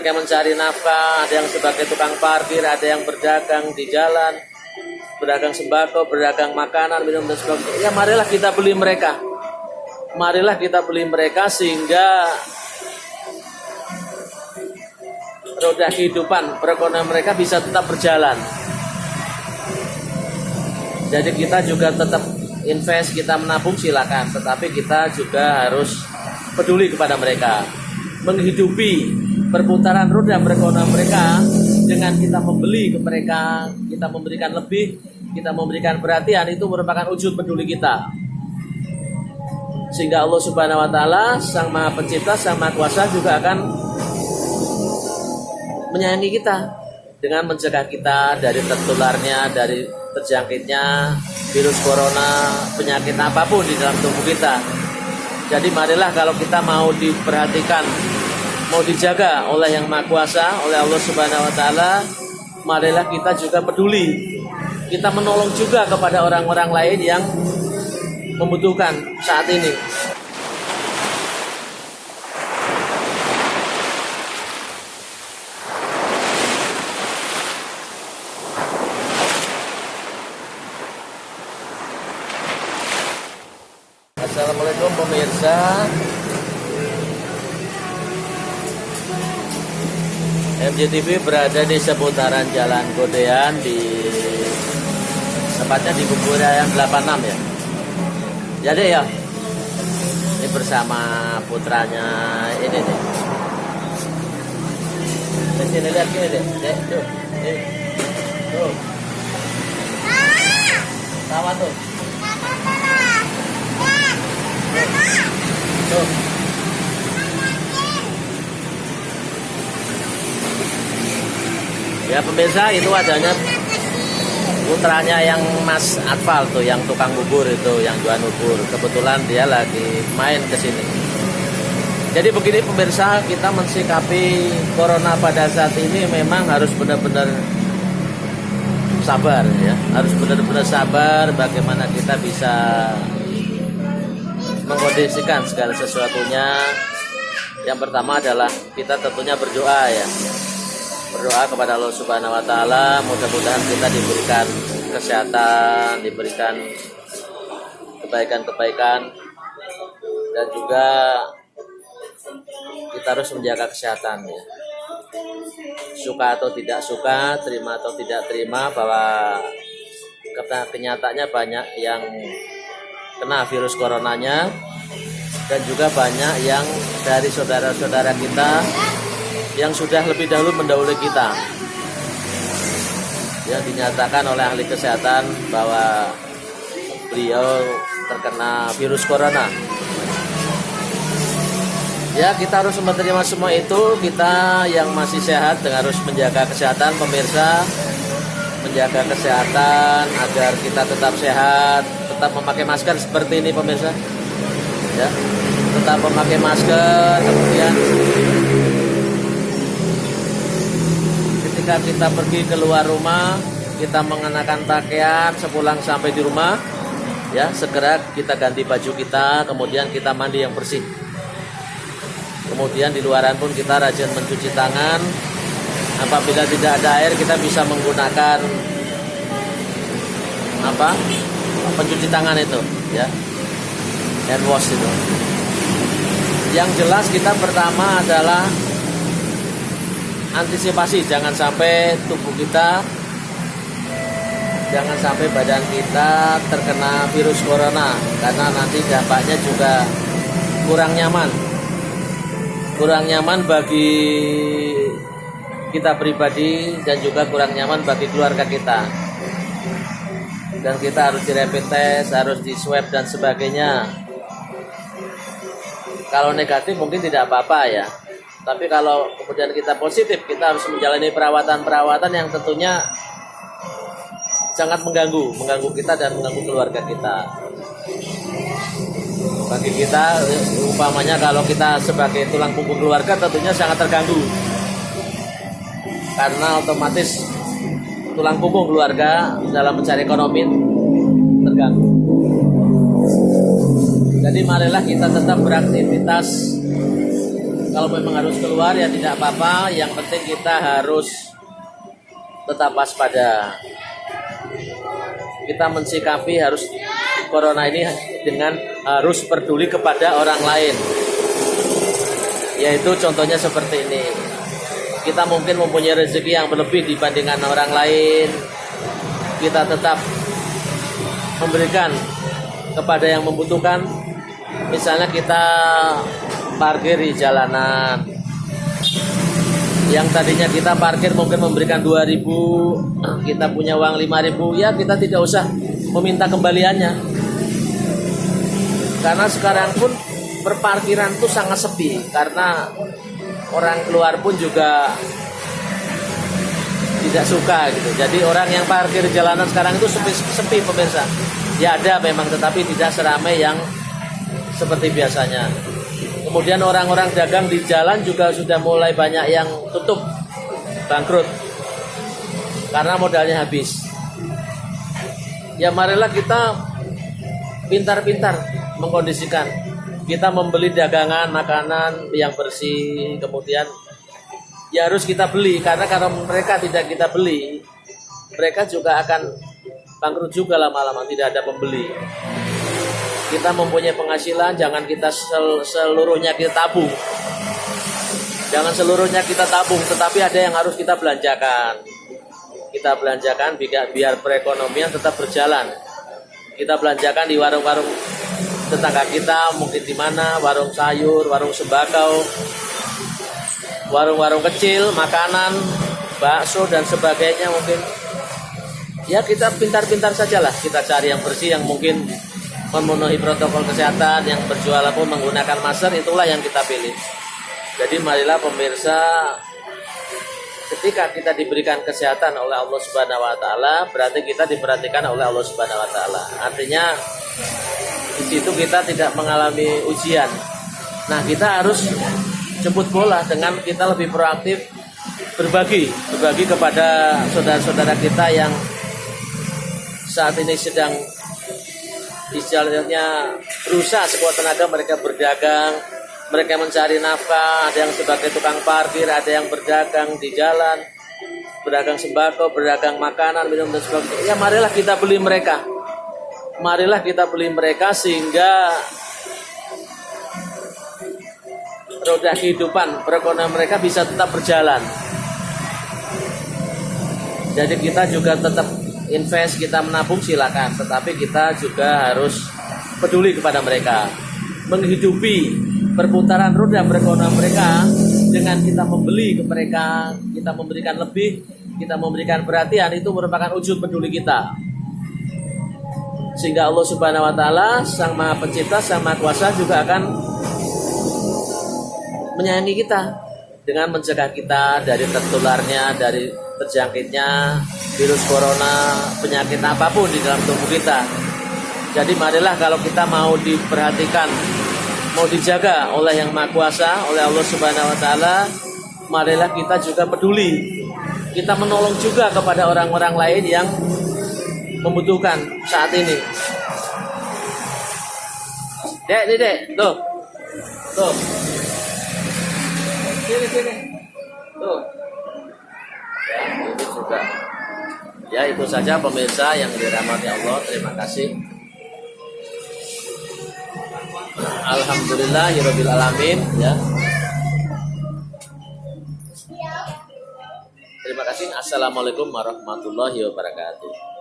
mereka mencari nafkah, ada yang sebagai tukang parkir, ada yang berdagang di jalan, berdagang sembako, berdagang makanan, minum dan sebagainya. Ya marilah kita beli mereka. Marilah kita beli mereka sehingga roda kehidupan perekonomian mereka bisa tetap berjalan. Jadi kita juga tetap invest, kita menabung silakan, tetapi kita juga harus peduli kepada mereka, menghidupi perputaran roda perekonomian mereka dengan kita membeli ke mereka, kita memberikan lebih, kita memberikan perhatian, itu merupakan wujud peduli kita. Sehingga Allah Subhanahu wa taala, Sang Maha Pencipta, Sang Maha Kuasa juga akan menyayangi kita dengan mencegah kita dari tertularnya, dari terjangkitnya virus corona, penyakit apapun di dalam tubuh kita. Jadi marilah kalau kita mau diperhatikan, mau dijaga oleh Yang Maha Kuasa, oleh Allah Subhanahu wa taala, marilah kita juga peduli. Kita menolong juga kepada orang-orang lain yang membutuhkan saat ini. Assalamualaikum pemirsa. MJTV berada di seputaran Jalan Godean, di tepatnya di Kuburan 86 ya. Jadi ya, ini bersama putranya ini nih. Di sini lihat gini deh, tuh, tuh, sama tuh. Tuh. Ya pemirsa, itu adanya putranya yang Mas Atfal tuh, yang tukang bubur itu, yang jual bubur. Kebetulan dia lagi main ke sini. Jadi begini pemirsa, kita mensikapi corona pada saat ini memang harus benar-benar sabar ya. Harus benar-benar sabar bagaimana kita bisa mengkondisikan segala sesuatunya. Yang pertama adalah kita tentunya berdoa ya. Berdoa kepada Allah Subhanahu wa taala, mudah-mudahan kita diberikan kesehatan, diberikan kebaikan-kebaikan, dan juga kita harus menjaga kesehatan ya. Suka atau tidak suka, terima atau tidak terima, bahwa kenyataannya banyak yang kena virus coronanya, dan juga banyak yang dari saudara-saudara kita yang sudah lebih dahulu mendahului kita, yang dinyatakan oleh ahli kesehatan bahwa beliau terkena virus corona. Ya, kita harus menerima semua itu. Kita yang masih sehat harus menjaga kesehatan pemirsa, menjaga kesehatan agar kita tetap sehat, tetap memakai masker seperti ini pemirsa. Ya, tetap memakai masker, kemudian ketika kita pergi keluar rumah, kita mengenakan pakaian sepulang sampai di rumah, ya segera kita ganti baju kita, kemudian kita mandi yang bersih. Kemudian di luaran pun kita rajin mencuci tangan. Apabila tidak ada air, kita bisa menggunakan pencuci tangan itu, ya, hand wash itu. Yang jelas kita pertama adalah antisipasi, jangan sampai tubuh kita, jangan sampai badan kita terkena virus corona, karena nanti dampaknya juga kurang nyaman bagi kita pribadi, dan juga kurang nyaman bagi keluarga kita. Dan kita harus di rapid test, harus di swab dan sebagainya. Kalau negatif mungkin tidak apa-apa ya, tapi kalau kemudian kita positif, kita harus menjalani perawatan yang tentunya sangat mengganggu kita dan mengganggu keluarga kita. Bagi kita, umpamanya kalau kita sebagai tulang punggung keluarga tentunya sangat terganggu, karena otomatis tulang punggung keluarga dalam mencari ekonomi terganggu. Jadi marilah kita tetap beraktivitas Kalau memang harus keluar ya tidak apa-apa, yang penting kita harus tetap waspada. Kita mensikapi harus corona ini dengan harus peduli kepada orang lain. Yaitu contohnya seperti ini. Kita mungkin mempunyai rezeki yang berlebih dibandingkan orang lain. Kita tetap memberikan kepada yang membutuhkan. Misalnya kita parkir di jalanan, yang tadinya kita parkir mungkin memberikan 2.000, kita punya uang 5.000, ya kita tidak usah meminta kembaliannya. Karena sekarang pun perparkiran itu sangat sepi, karena orang keluar pun juga tidak suka gitu. Jadi orang yang parkir jalanan sekarang itu sepi pemirsa. Ya ada memang, tetapi tidak seramai yang seperti biasanya. Kemudian orang-orang dagang di jalan juga sudah mulai banyak yang tutup, bangkrut, karena modalnya habis. Ya marilah kita pintar-pintar mengkondisikan. Kita membeli dagangan, makanan yang bersih, kemudian ya harus kita beli. Karena kalau mereka tidak kita beli, mereka juga akan bangkrut juga lama-lama, tidak ada pembeli. Kita mempunyai penghasilan, jangan kita seluruhnya kita tabung. Jangan seluruhnya kita tabung, tetapi ada yang harus kita belanjakan. Kita belanjakan biar perekonomian tetap berjalan. Kita belanjakan di warung-warung tetangga kita, mungkin di mana, warung sayur, warung sembako, warung-warung kecil, makanan, bakso dan sebagainya mungkin. Ya kita pintar-pintar sajalah, kita cari yang bersih, yang mungkin memenuhi protokol kesehatan, yang berjual pun menggunakan masker, itulah yang kita pilih. Jadi marilah pemirsa, ketika kita diberikan kesehatan oleh Allah Subhanahu wa taala, berarti kita diperhatikan oleh Allah Subhanahu wa taala. Artinya di situ kita tidak mengalami ujian. Nah, kita harus jemput bola dengan kita lebih proaktif berbagi kepada saudara-saudara kita yang saat ini sedang istilahnya berusaha sekuat tenaga. Mereka berdagang, mereka mencari nafkah, ada yang sebagai tukang parkir, ada yang berdagang di jalan, berdagang sembako, berdagang makanan, minum dan sebagainya. Ya marilah kita beli mereka. Marilah kita beli mereka sehingga roda kehidupan perekonomian mereka bisa tetap berjalan. Jadi kita juga tetap invest, kita menabung silakan, tetapi kita juga harus peduli kepada mereka, menghidupi perputaran roda perekonomian mereka dengan kita membeli ke mereka, kita memberikan lebih, kita memberikan perhatian, itu merupakan wujud peduli kita. Sehingga Allah Subhanahu wa taala, Sang Maha Pencipta, Sang Maha Kuasa juga akan menyayangi kita dengan mencegah kita dari tertularnya, dari terjangkitnya virus corona, penyakit apapun di dalam tubuh kita. Jadi marilah kalau kita mau diperhatikan, mau dijaga oleh Yang Maha Kuasa, oleh Allah Subhanahu wa taala, marilah kita juga peduli. Kita menolong juga kepada orang-orang lain yang membutuhkan saat ini. Dek, tuh. Sini. Tuh. Ya, ini juga. Ya, itu saja pemirsa yang dirahmati Allah. Terima kasih. Alhamdulillahirabbil alamin, ya. Terima kasih. Assalamualaikum warahmatullahi wabarakatuh.